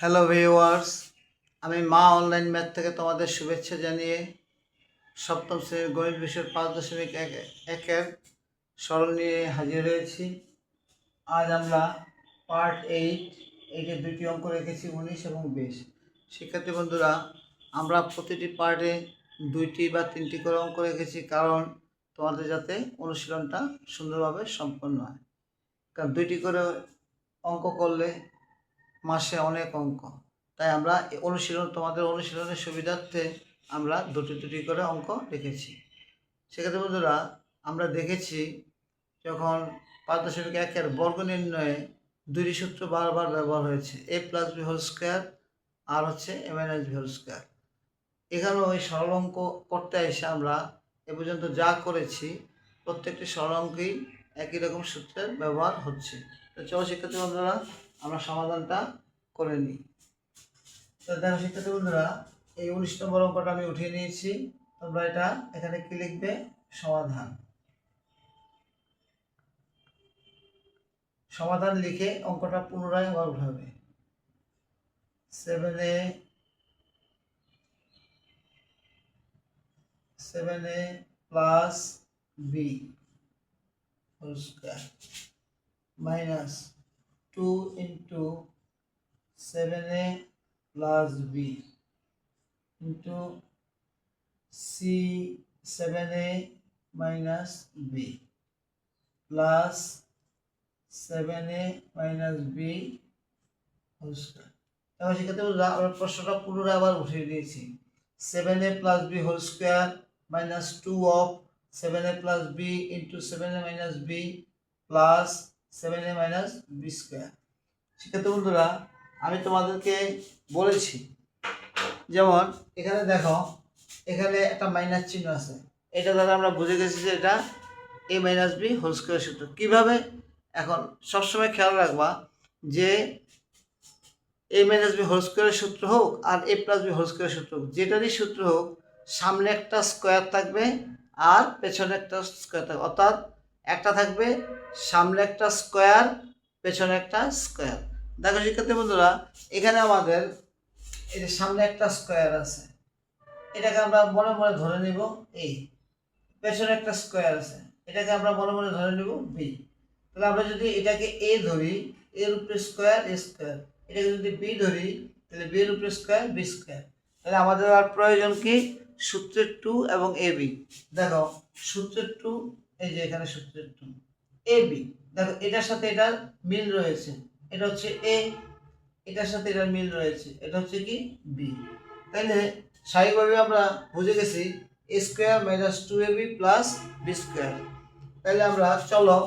Hello viewers, আমি মা online math থেকে তোমাদের শুভেচ্ছা জানিয়ে সপ্তম শ্রেণীর গণিত বিষয়ের 5.1-এর সরল নিয়ে হাজির হয়েছি। আজ আমরা পার্ট 8 দুটি অঙ্ক রেখেছি 19 এবং 20। শিক্ষার্থী বন্ধুরা, আমরা প্রতিটি পার্টে 2টি বা 3টি করে অঙ্ক রেখেছি, কারণ তোমাদের যাতে অনুশীলনটা সুন্দরভাবে সম্পন্ন হয়। কারণ 2টি করে অঙ্ক করলে মাসে অনেক অঙ্ক, তাই আমরা তোমাদের অনুশীলনের সুবিধার্থে আমরা দুটি করে অঙ্ক রেখেছি। সেক্ষেত্রে বন্ধুরা, আমরা দেখেছি যখন 5.1-এর বর্গ নির্ণয়ে দুটি সূত্র বারবার ব্যবহার হয়েছে, a+b² আর হচ্ছে a-b²। এখানেও ওই সরল অঙ্ক করতে এসে আমরা এ পর্যন্ত যা করেছি প্রত্যেকটি সরল অঙ্কেই একই রকম সূত্রের ব্যবহার হচ্ছে। তো চলো শিক্ষার্থী বন্ধুরা, আমরা সমাধানটা করে নিই। তো দেখো শিক্ষার্থী বন্ধুরা, এই 19 নম্বর অঙ্কটা আমি উঠিয়ে নিয়েছি। তোমরা এটা এখানে কি লিখবে? সমাধান। সমাধান লিখে অঙ্কটা পুনরায় আবার উঠাবে। 7a plus b whole square minus 2 into 7a plus b into c 7a minus b plus 7a minus b whole square। এখন শিক্ষার্থী বন্ধুরা, আমরা প্রশ্নটা পুনরায় আবার উঠিয়ে দিয়েছি। 7a plus b whole square minus 2 of 7a plus b into 7a minus b plus 7a minus b square। শিক্ষার্থী বন্ধুরা, আমি তোমাদেরকে বলেছি, যেমন এখানে দেখো, এখানে একটা মাইনাস চিহ্ন আছে, এটা দ্বারা আমরা বুঝে গেছি যে এটা a minus B whole square সূত্র। কীভাবে? এখন সবসময় খেয়াল রাখবা যে a মাইনাস বি হোল স্কয়ারের সূত্র হোক আর a প্লাস বি হোল স্কয়ারের সূত্র হোক, যেটারই সূত্র হোক, সামনে একটা স্কোয়ার থাকবে আর পেছনে একটা স্কোয়ার থাকবে। অর্থাৎ একটা থাকবে সামনে একটা স্কোয়ার, পেছনে একটা স্কোয়ার। দেখো শিক্ষার্থী বন্ধুরা, এখানে আমাদের এই যে সামনে একটা স্কোয়ার আছে, এটাকে আমরা মনে মনে ধরে নিব a। পেছনে একটা স্কোয়ার আছে, এটাকে আমরা মনে মনে ধরে নিব b। তাহলে আমরা যদি এটাকে a ধরি, এর উপরে স্কোয়ার a স্কোয়ার, এটাকে যদি b ধরি, তাহলে b এর উপরে স্কোয়ার b স্কোয়ার। তাহলে আমাদের আর প্রয়োজন কি? সূত্রের 2 এবং ab। দেখো সূত্রের 2, এই যে এখানে সূত্রের 2 ab, দেখো এটার সাথে এটার মিল রয়েছে, এটা হচ্ছে a, এটার সাথে এটার মিল রয়েছে, এটা হচ্ছে কি b। তাহলে স্বাভাবিকভাবে আমরা বুঝে গেছি a square minus 2ab plus b square. তাহলে আমরা চলো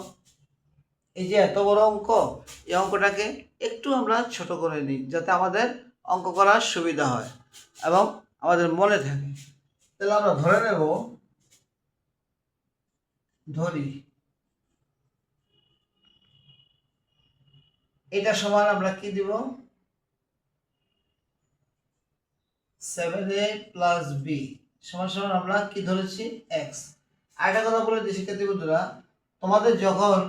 এই যে এত বড় অঙ্ক, এই অঙ্কটাকে একটু আমরা ছোট করে নিই, যাতে আমাদের অঙ্ক করার সুবিধা হয় এবং আমাদের মনে থাকে। তাহলে আমরা ধরে নেব, ধরি এটা সমান আমরা কি দিব? 7a প্লাস b সমান সমান আমরা কি ধরেছি? x। আরেকটা কথা বলে দিই শিক্ষার্থী বন্ধুরা, তোমাদের যখন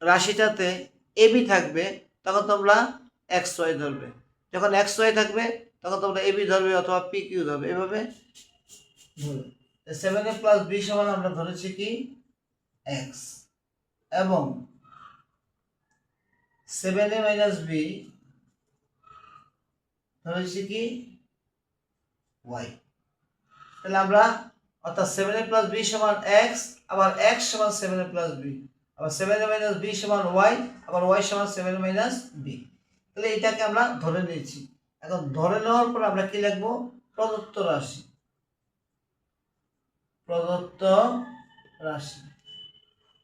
রাশিটাতে ab থাকবে তখন তোমরা xy ধরবে, যখন xy থাকবে তখন তোমরা ab ধরবে অথবা pq ধরবে, এভাবে ধরবে। 7a প্লাস b সমান আমরা ধরেছি কি? x, এবং 7a মাইনাস b ধরেছি কি? y। তাহলে আমরা অর্থাৎ 7a প্লাস b সমান x, আবার x সমান 7a প্লাস b, আবার 7a মাইনাস b সমান y, আবার y সমান 7a মাইনাস b। তাহলে এটাকে আমরা ধরে নিয়েছি। এখন ধরে নেওয়ার পর আমরা কি লিখবো? প্রদত্ত রাশি। প্রদত্ত রাশি।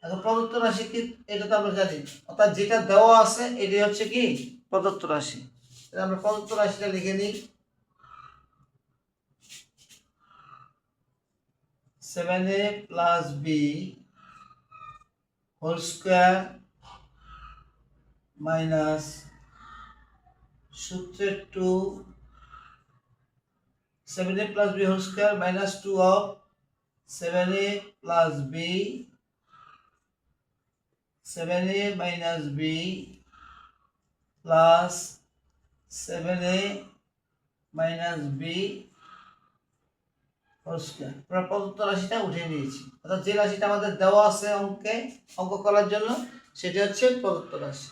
এখন প্রদত্ত রাশি কি? এটা তো আমরা জানি, অর্থাৎ যেটা দেওয়া আছে এটাই হচ্ছে কি? প্রদত্ত রাশি। তাহলে আমরা প্রদত্ত রাশিটা লিখে নিই। 7a plus b whole square minus সূত্রের 2, 7a plus b whole square minus 2 of 7a plus b, 7a minus b plus 7a minus B whole square. আমরা প্রদত্ত রাশিটা উঠিয়ে নিয়েছি, অর্থাৎ যে রাশিটা আমাদের দেওয়া আছে অঙ্ক করার জন্য সেটা হচ্ছে প্রদত্ত রাশি।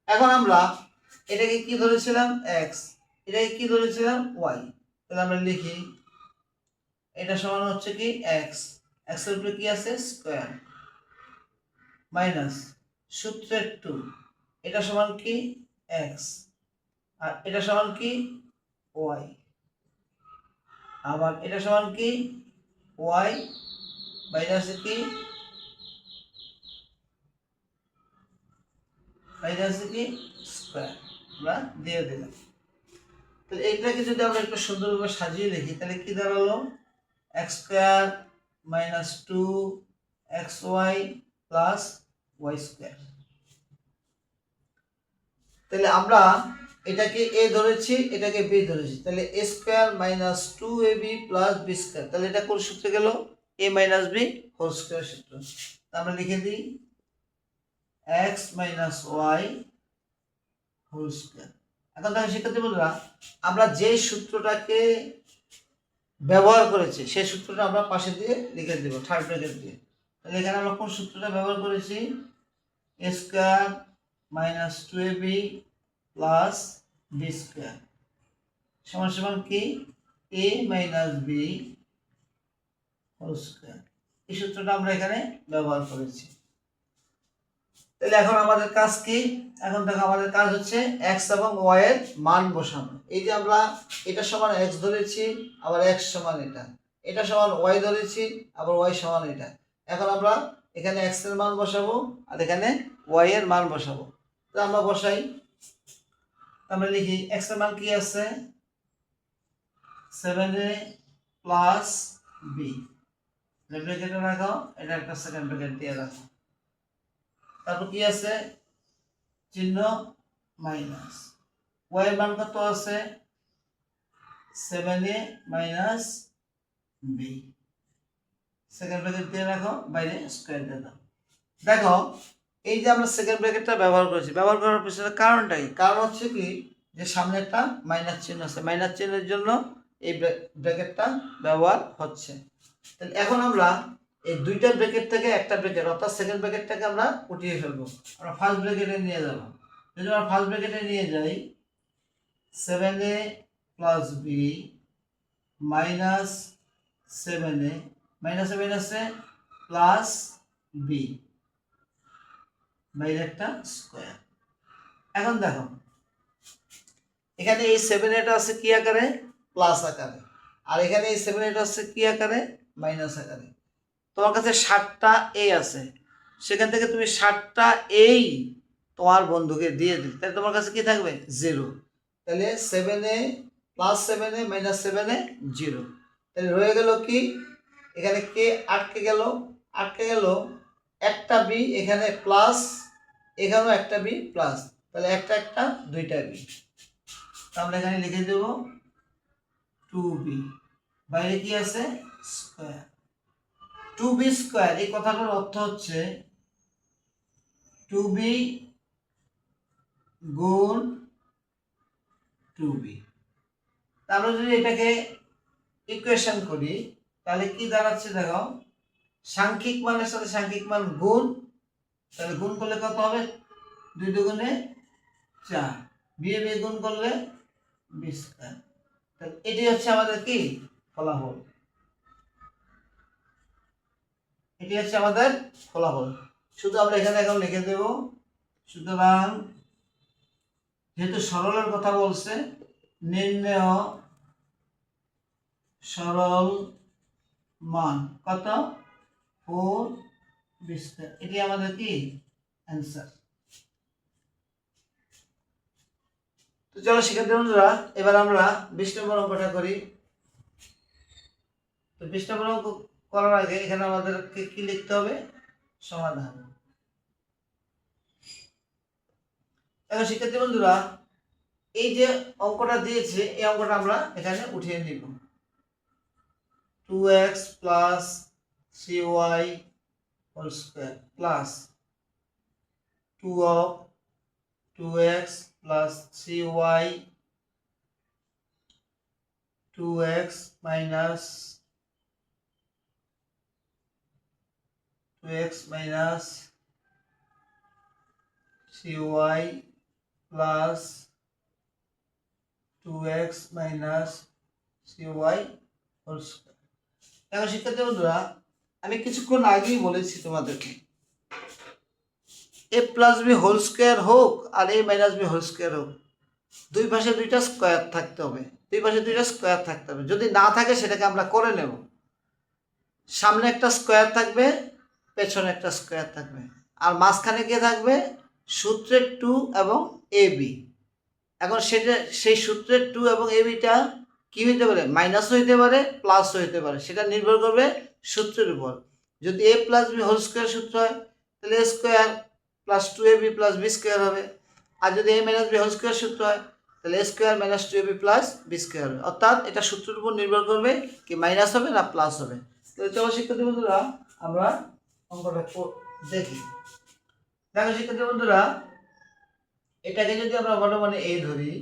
এখন আমরা এটাকে কি ধরেছিলাম এক্স, এটাকে কি ধরেছিলাম ওয়াই। তাহলে আমরা লিখি এটা সমান হচ্ছে কি এক্স, এক্স এর উপরে কি আছে স্কয়ার, মাইনাস সূত্রের 2 এটা সমান কি এক্স, আর এটা সমান কি ওয়াই, আবার এটা সমান কি ওয়াই বাইরে আছে কি স্কয়ার, আমরা দিয়ে দিলাম। তো এইটাকে যদি আমরা একটু সুন্দরভাবে সাজিয়ে লিখি তাহলে কি দাঁড়ালো X square minus 2xy plus Y square. তাহলে আমরা এটাকে এ ধরেছি, এটাকে বি ধরেছি, তাহলে A square minus 2ab plus B square. তাহলে এটা কোন সূত্রে গেল A minus B whole square সূত্র। আমরা লিখে দিই x minus Y whole square. এখন দেখো শিক্ষার্থী বন্ধুরা, আমরা যে সূত্রটাকে ব্যবহার করেছি সেই সূত্রটা আমরা পাশে দিয়ে লিখে দেব থার্ড ব্র্যাকেট দিয়ে। তাহলে এখানে আমরা কোন সূত্রটা ব্যবহার করেছি a square minus 2ab plus B square সমান সমান কি a minus B whole square. এই সূত্রটা আমরা এখানে ব্যবহার করেছি। তাহলে এখন আমাদের কাজ কি, এখন দেখো আমাদের কাজ হচ্ছে x এবং y এর মান বসানো। এই যে আমরা এটা সমান x ধরেছি, আবার x সমান এটা সমান y ধরেছি, আবার y সমান এটা। এখন আমরা এখানে x এর মান বসাবো আর এখানে y এর মান বসাবো। তো আমরা বসাই, আমরা লিখি x এর মান কি আছে 7a প্লাস b, ব্র্যাকেটে রাখো, এটা একটা সেকেন্ড ব্র্যাকেট দিয়ে রাখো। তারপর কি আছে চিহ্ন মাইনাস, y এর মান কত আছে 7a minus b, second bracket দিয়ে রাখো, বাইরে স্কয়ার দিয়ে দাও। দেখো এই যে আমরা সেকেন্ড ব্র্যাকেটটা ব্যবহার করেছি, ব্যবহার করার পিছনে কারণটা কি, কারণ হচ্ছে কি যে সামনে একটা মাইনাস চিহ্ন আছে, মাইনাস চিহ্নের জন্য এই ব্র্যাকেটটা ব্যবহার হচ্ছে। তাহলে এখন আমরা এই দুইটা ব্র্যাকেট থেকে একটা ব্র্যাকেট অর্থাৎ সেকেন্ড ব্র্যাকেটটাকে আমরা উঠিয়ে ফেলবো, আমরা ফার্স্ট ব্র্যাকেটে নিয়ে যাব। যদি আমরা ফার্স্ট ব্র্যাকেটে নিয়ে যাই 7a plus b minus 7a মাইনাসে মাইনাসে প্লাস b বাইরে একটা স্কয়ার। এখন দেখো এখানে এই 7a আছে কি আকারে প্লাস আকারে, আর এখানে এই 7a আছে কি আকারে মাইনাস আকারে। তোমার কাছে 60টা এ আছে, সেখান থেকে তুমি 60টা এই তোমার বন্ধুকে দিয়ে দিলে, তাহলে তোমার কাছে কি থাকবে 0। তাহলে 7a plus 7a minus 7a 0। তাহলে রয়ে গেল কি এখানে কে আটকে গেল একটা বি, এখানে প্লাস এখানেও একটা বি প্লাস, তাহলে একটা দুইটা বি। আমরা এখানে লিখে দেব 2b, বাইরে কি আছে স্কয়ার। 2b স্কয়ার এই কথাটার অর্থ হচ্ছে 2b গুণ 2b। তাহলে যদি এটাকে ইকুয়েশন করি তাহলে কি দাঁড়াচ্ছে দেখো, সাংখ্যিক মানের সাথে সাংখ্যিক মান গুণ, তাহলে গুণ করলে কত হবে 2 দুগুণে 4, বিয়ে বিয়ে গুণ করলে 20 স্কয়ার। তাহলে এটি হচ্ছে আমাদের কি ফলাফল, এটি হচ্ছে আমাদের ফলাফল। শুধু আমরা এখানে এখন লিখে দেব। সুতরাং যেহেতু সরলের কথা বলছে, নির্ণেয় সরল মান কত 4b², এটি আমাদের কি অ্যান্সার। তো চলো শিক্ষার্থী বন্ধুরা, এবার আমরা 20 নম্বর অঙ্কটা করি। তো 20 নম্বর অঙ্ক করার আগে এখানে আমাদেরকে কি লিখতে হবে সমাধান। এখন শিক্ষার্থী বন্ধুরা এই যে অঙ্কটা দিয়েছে এই অঙ্কটা আমরা এখানে উঠিয়ে নিব। 2x plus 3y whole square plus 2 2x plus 3y 2x minus 3y plus 2x minus 3y whole square. এখন শিক্ষার্থী বন্ধুরা, আমি কিছুক্ষণ আগেই বলেছি তোমাদেরকে a plus B whole square হোক আর a minus B whole square হোক, দুই পাশে দুইটা স্কয়ার থাকতে হবে, যদি না থাকে সেটাকে আমরা করে নেব। সামনে একটা স্কয়ার থাকবে, পেছনে একটা স্কয়ার থাকবে, আর মাঝখানে কে থাকবে? সূত্রের 2 এবং ab। এখন সেই সূত্রের 2 এবং abটা কি হইতে পারে? মাইনাস হইতে পারে, প্লাস হইতে পারে, সেটা নির্ভর করবে সূত্রের উপর। যদি a plus B whole square সূত্র হয় তাহলে a square plus 2ab plus b square হবে। আর যদি a minus B whole square সূত্র হয় তাহলে a square minus 2ab plus b square হবে। অর্থাৎ এটা সূত্রের উপর নির্ভর করবে কি মাইনাস হবে না প্লাস হবে। তো চলো শিক্ষার্থী বন্ধুরা আমরা অঙ্কটা দেখি। দেখো শিক্ষার্থী বন্ধুরা, এটাকে যদি আমরা বড় মানে a ধরি,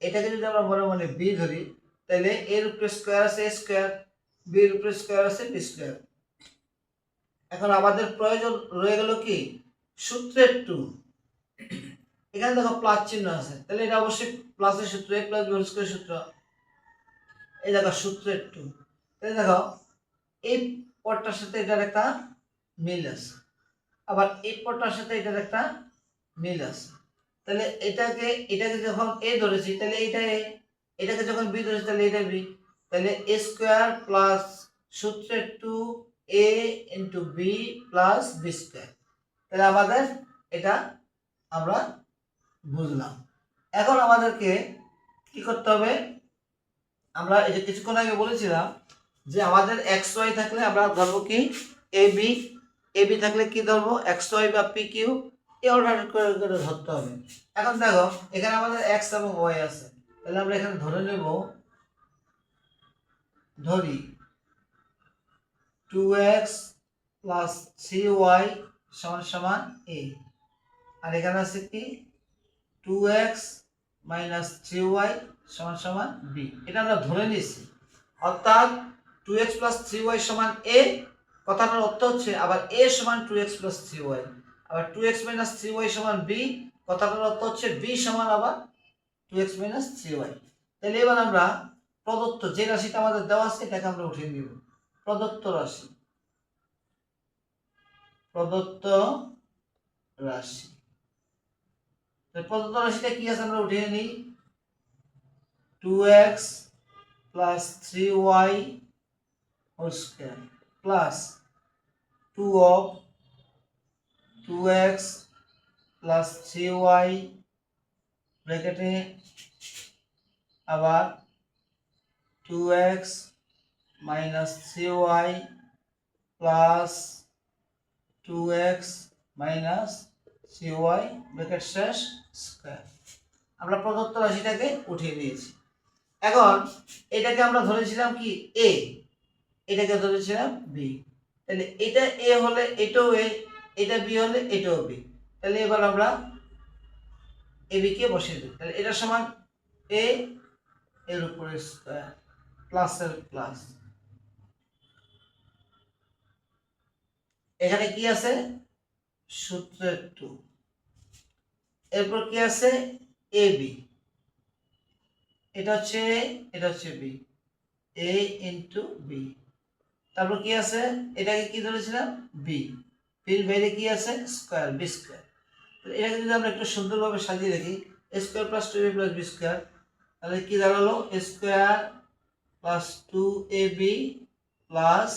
এটাকে যদি আমরা বড় মানে b ধরি, তাহলে a এর উপরে স্কয়ার আছে a স্কয়ার, b এর উপরে স্কয়ার আছে b স্কয়ার। এখন আমাদের প্রয়োজন রয়ে গেল কি? সূত্রের 2। এখানে দেখো প্লাস চিহ্ন আছে, তাহলে এটা অবশ্যই প্লাসের সূত্র, a plus b whole square সূত্র। এই দেখো সূত্রের 2, তাহলে দেখো এই পদটার সাথে এটার একটা মিল আছে, আবার এই পদটার সাথে এটার একটা মিল আছে। তাহলে এটাকে যখন a ধরেছি তাহলে এইটা a, এটাকে যখন b ধরেছি তাহলে এটা b। তাহলে a স্কয়ার প্লাস সূত্রের 2a into b plus b square. তাহলে আমাদের এটা আমরা বুঝলাম। এখন আমাদেরকে কি করতে হবে? আমরা এই যে কিছুক্ষণ আগে বলেছিলাম যে আমাদের xy থাকলে আমরা ধরবো কি ab থাকলে কি ধরবো? xy বা pq এই অর্ডার করে ধরতে হবে। এখন দেখো এখানে আমাদের x এবং y আছে, তাহলে আমরা এখানে ধরে নেব, ধরি 2x plus 3y সমান সমান a, আর এখানে আছে কি 2x minus 3y সমান সমান b। এটা আমরা ধরে নিয়েছি, অর্থাৎ 2x plus 3y সমান a, কথাটার অর্থ হচ্ছে আবার a সমান 2x plus 3y, আবার 2x minus 3y সমান b, কথাটার অর্থ হচ্ছে b সমান আবার 2x minus 3y। তাহলে এবার আমরা প্রদত্ত যে রাশিটা আমাদের দেওয়া আছে এটাকে আমরা উঠিয়ে নিব। প্রদত্ত রাশি প্রদত্ত রাশিটা কি আছে আমরা উঠিয়ে নিই। 2x plus 3y whole square plus 2 of 2x plus 3y ব্র্যাকেটে আবার 2x minus 3y plus 2x minus 3y bracket শেষ স্কয়ার। আমরা প্রদত্ত রাশিটাকে উঠিয়ে দিয়েছি। এখন এটাকে আমরা ধরেছিলাম কি a, এটাকে ধরেছিলাম b। তাহলে এটা a হলে এটাও a, এটা b হলে এটাও b। তাহলে এবার আমরা ab কে বসিয়ে দেব। তাহলে এটা সমান a এর উপরে স্কয়ার প্লাসের প্লাস, এখানে কি আছে? সূত্রের 2, এরপর কি আছে? ab, এটা হচ্ছে a, এটা হচ্ছে b, a ইনটু b। তারপর কি আছে? এটাকে কি ধরেছিলাম? b, এর বাইরে কি আছে? Square, b square. এটাকে যদি আমরা একটু সুন্দরভাবে সাজিয়ে রাখি, a square plus 2ab plus b square, তাহলে কি দাঁড়ালো? a square plus 2ab plus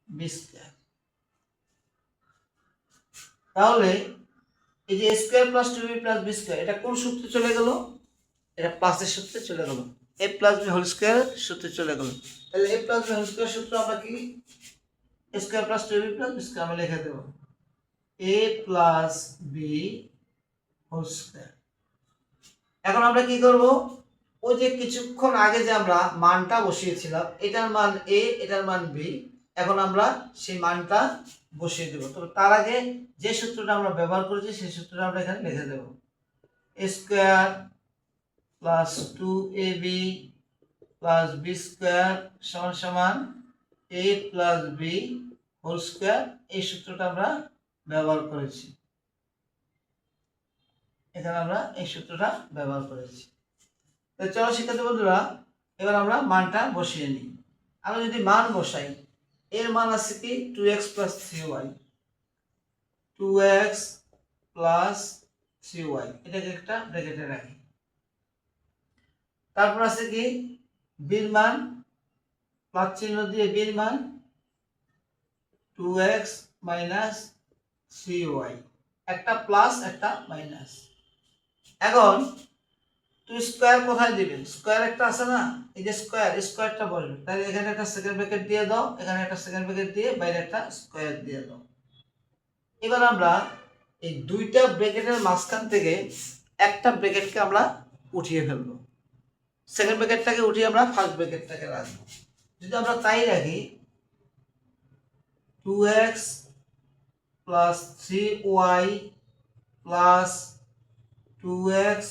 b square. তাহলে এই যে a square plus 2ab plus b square এটা কোন সূত্রে চলে গেল? এটা প্লাসের সূত্রে চলে গেল, a plus b whole square সূত্রে চলে গেল। তাহলে a plus b whole square সূত্র আমরা কি a square plus 2ab plus b square আমরা লিখে দেব a plus b whole square. এখন আমরা কি করব? ওই যে কিছুক্ষণ আগে যে আমরা মানটা বসিয়েছিলাম, এটার মান a, এটার মান b, এখন আমরা সেই মানটা বসিয়ে দেব। তো তার আগে যে সূত্রটা আমরা ব্যবহার করেছি সেই সূত্রটা আমরা এখানে লিখে দেব। A square plus 2ab plus B square সমান সমান a plus B whole square. এই সূত্রটা আমরা ব্যবহার করেছি, এখানে আমরা এই সূত্রটা ব্যবহার করেছি। তো চলো শিক্ষার্থী বন্ধুরা, এবার আমরা মানটা বসিয়ে নিই। আমরা যদি মান বসাই, এর মান আছে কি 2x plus 3y, 2x plus 3y, এটাকে একটা ব্র্যাকেটে রাখি। তারপর আছে কি বির মান, প্লাস চিহ্ন দিয়ে বির মান 2x মাইনাস 3y, একটা প্লাস একটা মাইনাস। এখন তুই স্কোয়ার কোথায় দিবে? স্কোয়ার একটা আছে না, এই যে স্কোয়ার, স্কোয়ারটা বলবে, তাহলে এখানে একটা সেকেন্ড ব্র্যাকেট দিয়ে দাও, এখানে একটা সেকেন্ড ব্র্যাকেট দিয়ে বাইরে একটা স্কোয়ার দিয়ে দাও। এবার আমরা এই দুইটা ব্র্যাকেটের মাঝখান থেকে একটা ব্র্যাকেটকে আমরা উঠিয়ে ফেলবো, সেকেন্ড ব্র্যাকেটটাকে উঠিয়ে আমরা ফার্স্ট ব্র্যাকেটটাকে রাখবো। যদি আমরা তাই রাখি 2x plus 3y plus 2x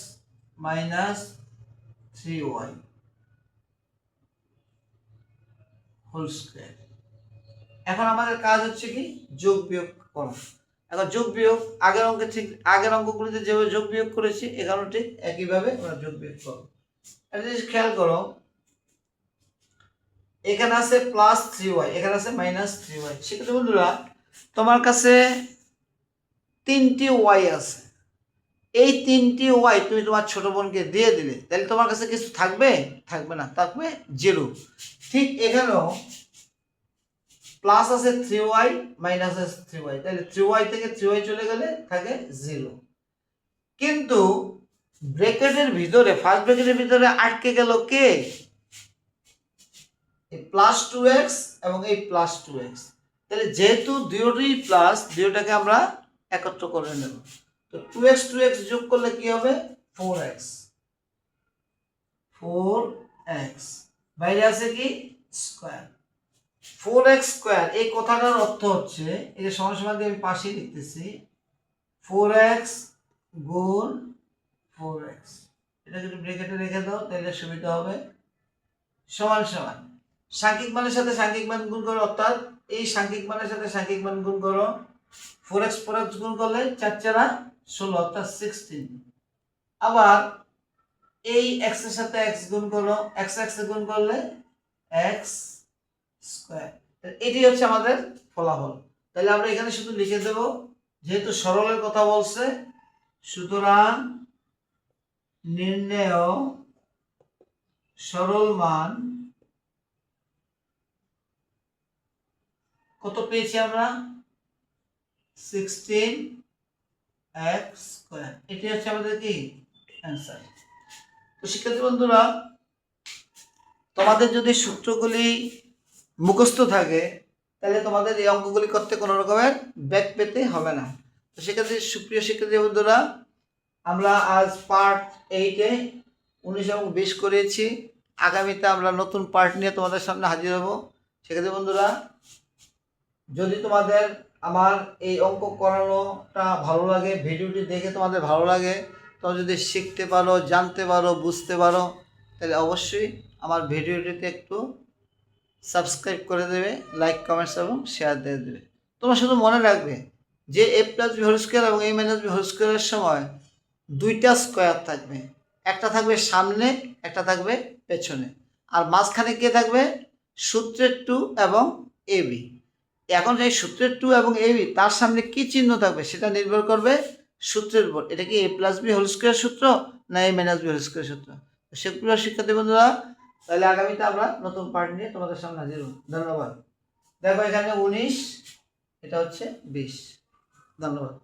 minus 3y whole square. এখন আমাদের কাজ হচ্ছে কি যোগ বিয়োগ করা। এখন যোগ বিয়োগ আগের অঙ্কে ঠিক আগের অঙ্কগুলিতে যেভাবে যোগ বিয়োগ করেছি এখানেও ঠিক একইভাবে আমরা যোগ বিয়োগ করব। একটা জিনিস খেয়াল করো, এখানে আছে প্লাস 3y, এখানে আছে মাইনাস 3y। সেক্ষেত্রে বন্ধুরা তোমার কাছে 3টি y আছে, এই 3টি y তুমি তোমার ছোট বোনকে দিয়ে দিলে, তাহলে তোমার কাছে কিছু থাকবে? থাকবে না, থাকবে 0। ঠিক এখানেও প্লাস আছে 3y মাইনাস আছে 3y, তাহলে 3y থেকে 3y চলে গেলে থাকে 0। কিন্তু ব্র্যাকেটের ভিতরে, ফার্স্ট ব্র্যাকেটের ভিতরে আটকে গেল কে? এই প্লাস 2x এবং এই প্লাস 2x। তাহলে যেহেতু দুটোই প্লাস, দুটোটাকে আমরা একত্র করে নেব। তো 2x 2x যোগ করলে কি হবে? 4x, 4x বাইরে আছে কি স্কয়ার, 4x স্কয়ার। এই কথাটার অর্থ হচ্ছে, এই যে সমান সমান দিয়ে আমি পাশে লিখতেছি, 4x গুণ 4x, এটা যদি ব্র্যাকেটে রেখে দাও তাহলে সুবিধা হবে, সমান সমান সাংখ্যিক মানের সাথে সাংখ্যিক মান গুণ করো, অর্থাৎ এই সাংখ্যিক মানের সাথে সাংখ্যিক মান গুণ করো। 4x 4x গুণ করলে 4 4 16 অর্থাৎ 16। আবার এই x এর সাথে x গুণ করো, x x গুণ করলে x স্কয়ার। এটি হচ্ছে আমাদের ফলাফল। তাহলে আমরা এখানে শুধু লিখে দেব, যেহেতু সরলের কথা বলছে, সুতরাং নির্ণেয় সরল মান কত পেয়েছি আমরা? 16x square. এটি হচ্ছে আমাদের কি অ্যান্সার। তো শিক্ষার্থী বন্ধুরা, তোমাদের যদি সূত্রগুলি মুখস্থ থাকে তাহলে তোমাদের এই অঙ্কগুলি করতে কোনো রকমের ব্যাক পেতে হবে না। তো সেক্ষেত্রে সুপ্রিয় শিক্ষার্থী বন্ধুরা, আমরা আজ পার্ট 8-এ 19 এবং 20 করেছি। আগামীতে আমরা নতুন পার্ট নিয়ে তোমাদের সামনে হাজির হব। শিক্ষার্থী বন্ধুরা, যদি তোমাদের আমার এই অঙ্ক করানোটা ভালো লাগে, ভিডিওটি দেখে তোমাদের ভালো লাগে, তোমরা যদি শিখতে পারো, জানতে পারো, বুঝতে পারো, তাহলে অবশ্যই আমার ভিডিওটিতে একটু সাবস্ক্রাইব করে দেবে, লাইক কমেন্টস এবং শেয়ার দিয়ে দেবে। তোমরা শুধু মনে রাখবে যে a plus B whole square এবং a মাইনাস বি হোল স্কোয়ারের সময় দুইটা স্কোয়ার থাকবে, একটা থাকবে সামনে, একটা থাকবে পেছনে, আর মাঝখানে কে থাকবে? সূত্রের 2 এবং ab। এখন এই সূত্রের 2 এবং ab তার সামনে কি চিহ্ন থাকবে সেটা নির্ভর করবে সূত্রের উপর। এটা কি a plus B whole square সূত্র না a minus B whole square সূত্র? সেগুলো শিক্ষার্থী বন্ধুরা, তাহলে আগামীতে আমরা নতুন পার্ট নিয়ে তোমাদের সামনে হাজির হব। ধন্যবাদ। দেখো এখানে 19, এটা হচ্ছে 20। ধন্যবাদ।